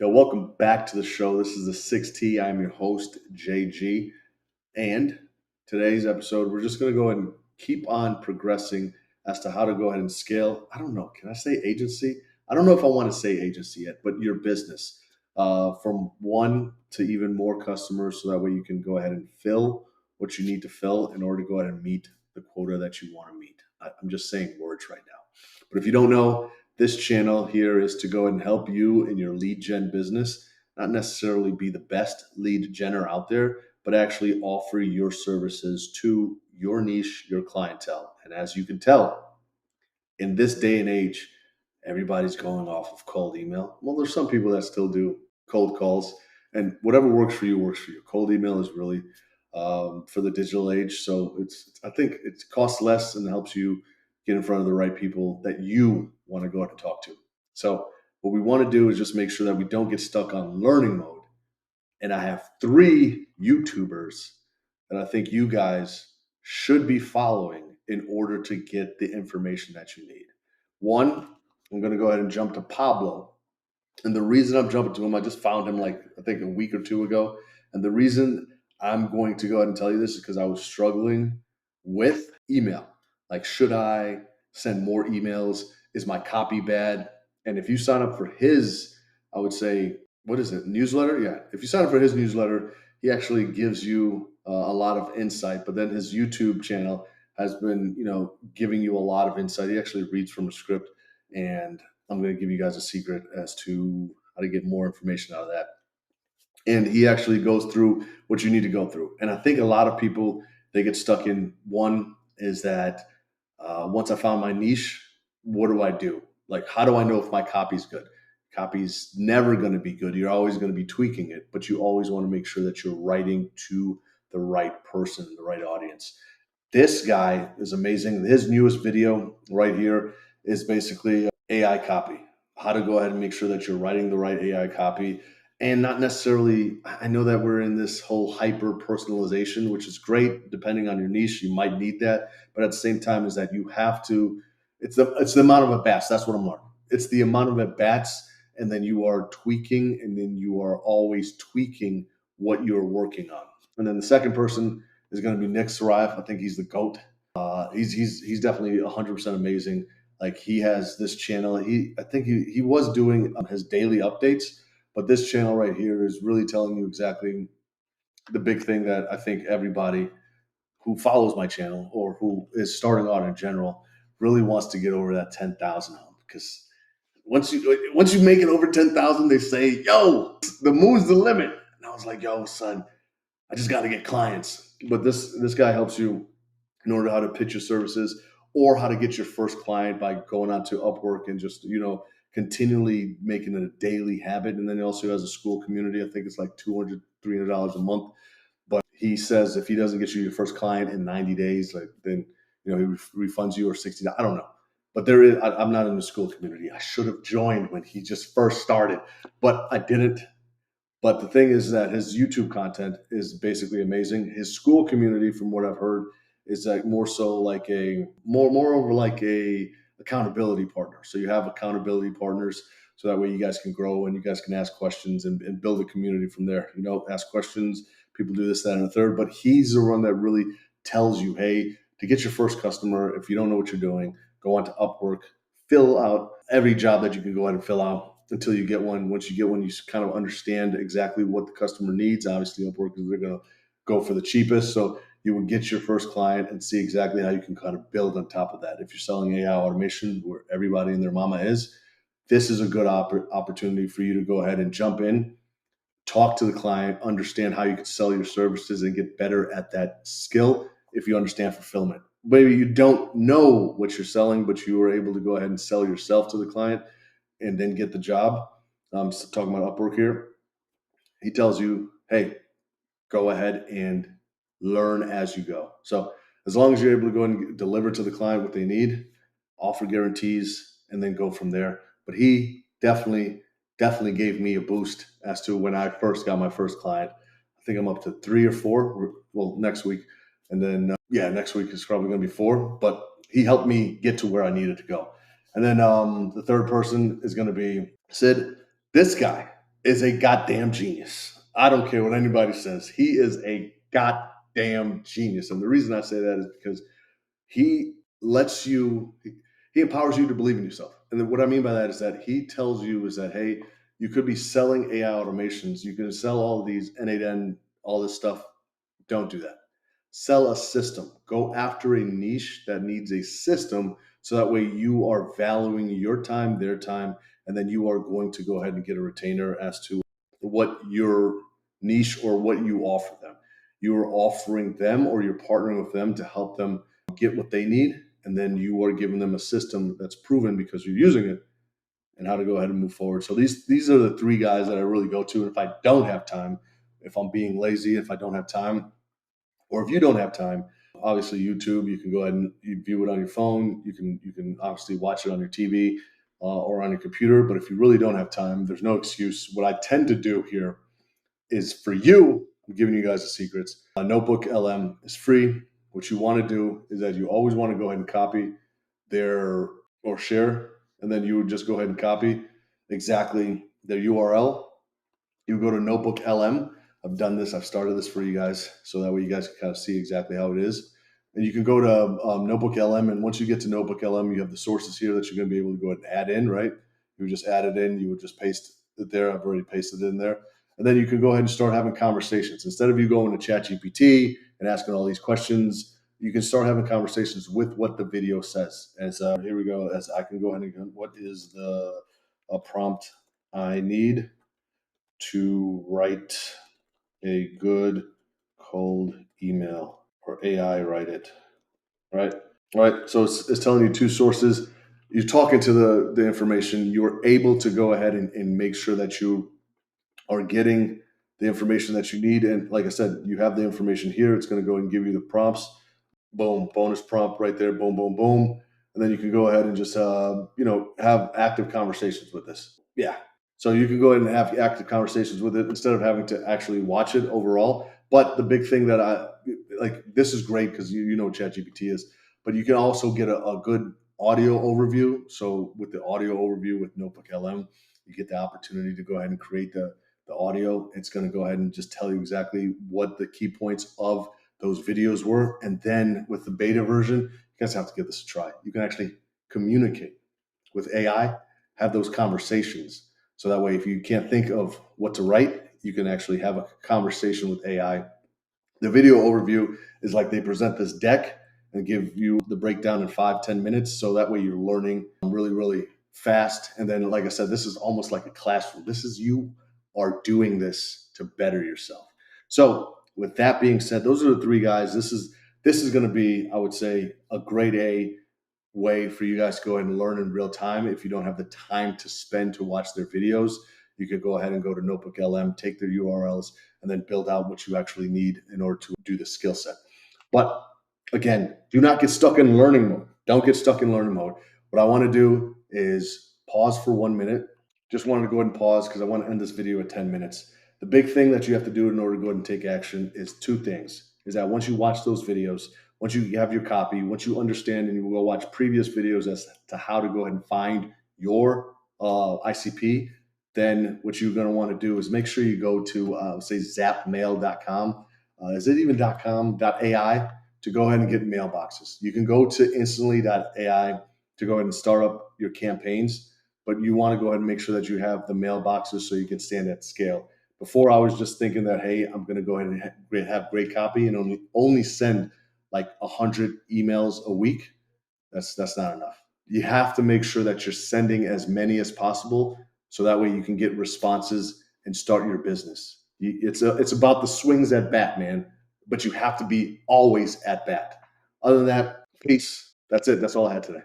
Yo, welcome back to the show. This is the 6T. I'm your host, JG. And today's episode, we're just going to go ahead and keep on progressing as to how to go ahead and scale. I don't know. Can I say agency? I don't know if I want to say agency yet, but your business from one to even more customers so that way you can go ahead and fill what you need to fill in order to go ahead and meet the quota that you want to meet. I'm just saying words right now. But if you don't know, this channel here is to go and help you in your lead gen business, not necessarily be the best lead genner out there, but actually offer your services to your niche, your clientele. And as you can tell, in this day and age, everybody's going off of cold email. Well, there's some people that still do cold calls, and whatever works for you works for you. Cold email is really for the digital age. So I think it costs less and helps you get in front of the right people that you want to go out and talk to. So what we want to do is just make sure that we don't get stuck on learning mode. And I have 3 YouTubers that I think you guys should be following in order to get the information that you need. One, I'm going to go ahead and jump to Pablo. And the reason I'm jumping to him, I just found him I think a week or 2 ago. And the reason I'm going to go ahead and tell you this is because I was struggling with email. Like, should I send more emails? Is my copy bad? And if you sign up for his, I would say, what is it, newsletter? Yeah. If you sign up for his newsletter, he actually gives you a lot of insight. But then his YouTube channel has been, giving you a lot of insight. He actually reads from a script, and I'm going to give you guys a secret as to how to get more information out of that. And he actually goes through what you need to go through. And I think a lot of people, they get stuck in one is that once I found my niche, what do I do? Like, how do I know if my copy's good? Copy's never going to be good. You're always going to be tweaking it, but you always want to make sure that you're writing to the right person, the right audience. This guy is amazing. His newest video right here is basically AI copy. How to go ahead and make sure that you're writing the right AI copy. And not necessarily, I know that we're in this whole hyper personalization, which is great. Depending on your niche, you might need that. But at the same time is that you have to, it's the amount of at-bats. That's what I'm learning. It's the amount of at-bats, and then you are tweaking, and then you are always tweaking what you're working on. And then the second person is going to be Nick Sarayev. I think he's the GOAT. He's definitely 100% amazing. Like, he has this channel. I think he was doing his daily updates, but this channel right here is really telling you exactly the big thing that I think everybody who follows my channel or who is starting out in general really wants to get over that 10,000 hump. Because once you make it over 10,000, they say, "Yo, the moon's the limit." And I was like, "Yo, son, I just got to get clients." But this guy helps you in order how to pitch your services or how to get your first client by going on to Upwork and just, continually making it a daily habit. And then he also has a school community. I think it's like $200, $300 a month. But he says if he doesn't get you your first client in 90 days, then he refunds you or 60. I don't know. But I'm not in the school community. I should have joined when he just first started, but I didn't. But the thing is that his YouTube content is basically amazing. His school community, from what I've heard, is like more so like more over like a accountability partner. So you have accountability partners, so that way you guys can grow and you guys can ask questions and build a community from there. Ask questions. People do this, that, and a third. But he's the one that really tells you, hey, to get your first customer, if you don't know what you're doing, go on to Upwork, fill out every job that you can go ahead and fill out until you get one. Once you get one, you kind of understand exactly what the customer needs. Obviously, Upwork is they're going to go for the cheapest. So you will get your first client and see exactly how you can kind of build on top of that. If you're selling AI automation where everybody and their mama is, this is a good opportunity for you to go ahead and jump in, talk to the client, understand how you can sell your services and get better at that skill if you understand fulfillment. Maybe you don't know what you're selling, but you were able to go ahead and sell yourself to the client and then get the job. I'm talking about Upwork here. He tells you, hey, go ahead and learn as you go. So as long as you're able to go and deliver to the client what they need, offer guarantees, and then go from there. But he definitely gave me a boost as to when I first got my first client. I think I'm up to 3 or 4. Well, next week. And then, next week is probably going to be 4. But he helped me get to where I needed to go. And then the third person is going to be Sid. This guy, is a goddamn genius. I don't care what anybody says. He is a goddamn genius. And the reason I say that is because he lets you, he empowers you to believe in yourself. And then what I mean by that is that he tells you is that, hey, you could be selling AI automations. You can sell all of these N8N, all this stuff. Don't do that. Sell a system. Go after a niche that needs a system so that way you are valuing your time, their time, and then you are going to go ahead and get a retainer as to what your niche or what you offer them. You are offering them or you're partnering with them to help them get what they need. And then you are giving them a system that's proven because you're using it and how to go ahead and move forward. So these are the three guys that I really go to. And if I don't have time, if I'm being lazy, if I don't have time, or if you don't have time, obviously YouTube, you can go ahead and you view it on your phone. You can obviously watch it on your TV or on your computer. But if you really don't have time, there's no excuse. What I tend to do here is for you, I'm giving you guys the secrets. Notebook LM is free. What you want to do is that you always want to go ahead and copy their or share, and then you would just go ahead and copy exactly their URL. You go to Notebook LM. I've done this. I've started this for you guys, so that way you guys can kind of see exactly how it is. And you can go to Notebook LM, and once you get to Notebook LM, you have the sources here that you're going to be able to go ahead and add in. Right? You would just add it in. You would just paste it there. I've already pasted it in there, and then you can go ahead and start having conversations instead of you going to ChatGPT and asking all these questions. You can start having conversations with what the video says. As here we go. As I can go ahead and what is the prompt I need to write a good cold email, or AI write it, right? Right. So it's telling you two sources. You're talking to the information. You're able to go ahead and make sure that you are getting the information that you need. And like I said, you have the information here. It's going to go and give you the prompts. Boom, bonus prompt right there. Boom, boom, boom. And then you can go ahead and just have active conversations with this. Yeah. So you can go ahead and have active conversations with it instead of having to actually watch it overall. But the big thing that I like, this is great because you know what ChatGPT is, but you can also get a good audio overview. So with the audio overview with Notebook LM, you get the opportunity to go ahead and create the audio. It's going to go ahead and just tell you exactly what the key points of those videos were. And then with the beta version, you guys have to give this a try. You can actually communicate with AI, have those conversations. So that way, if you can't think of what to write, you can actually have a conversation with AI. The video overview is like they present this deck and give you the breakdown in 5-10 minutes. So that way you're learning really, really fast. And then, like I said, this is almost like a classroom. This is you are doing this to better yourself. So with that being said, those are the three guys. This is going to be, I would say, a grade A way for you guys to go ahead and learn in real time. If you don't have the time to spend to watch their videos, you could go ahead and go to Notebook LM, take their URLs, and then build out what you actually need in order to do the skill set. But again, do not get stuck in learning mode. Don't get stuck in learning mode. What I want to do is pause for 1 minute. Just wanted to go ahead and pause because I want to end this video at 10 minutes. The big thing that you have to do in order to go ahead and take action is two things. Is that once you watch those videos, once you have your copy, once you understand and you will watch previous videos as to how to go ahead and find your ICP, then what you're going to want to do is make sure you go to, say, zapmail.com. Is it even .com, .ai, to go ahead and get mailboxes. You can go to instantly.ai to go ahead and start up your campaigns, but you want to go ahead and make sure that you have the mailboxes so you can stand at scale. Before, I was just thinking that, hey, I'm going to go ahead and have great copy and only send like 100 emails a week. That's not enough. You have to make sure that you're sending as many as possible so that way you can get responses and start your business. It's about the swings at bat, man, but you have to be always at bat. Other than that, peace. That's it. That's all I had today.